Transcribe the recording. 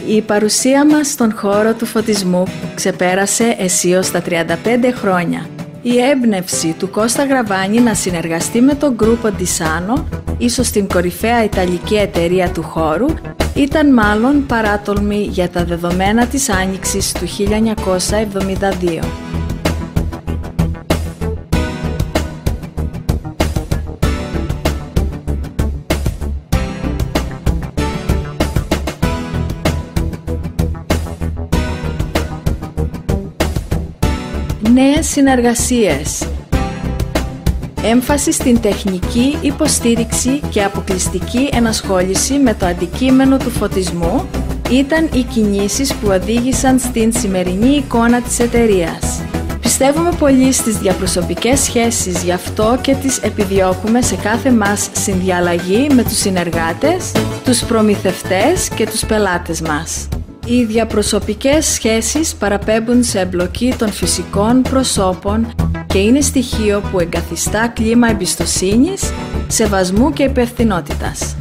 Η παρουσία μας στον χώρο του φωτισμού ξεπέρασε αισίως τα 35 χρόνια. Η έμπνευση του Κώστα Γραβάνη να συνεργαστεί με τον Gruppo Di Sano, ίσως την κορυφαία ιταλική εταιρεία του χώρου, ήταν μάλλον παράτολμη για τα δεδομένα της Άνοιξης του 1972. Νέες συνεργασίες. Έμφαση στην τεχνική υποστήριξη και αποκλειστική ενασχόληση με το αντικείμενο του φωτισμού ήταν οι κινήσεις που οδήγησαν στην σημερινή εικόνα της εταιρείας. Πιστεύουμε πολύ στις διαπροσωπικές σχέσεις, γι' αυτό και τις επιδιώκουμε σε κάθε μας συνδιαλλαγή με τους συνεργάτες, τους προμηθευτές και τους πελάτες μας. Οι διαπροσωπικές σχέσεις παραπέμπουν σε εμπλοκή των φυσικών προσώπων και είναι στοιχείο που εγκαθιστά κλίμα εμπιστοσύνης, σεβασμού και υπευθυνότητας.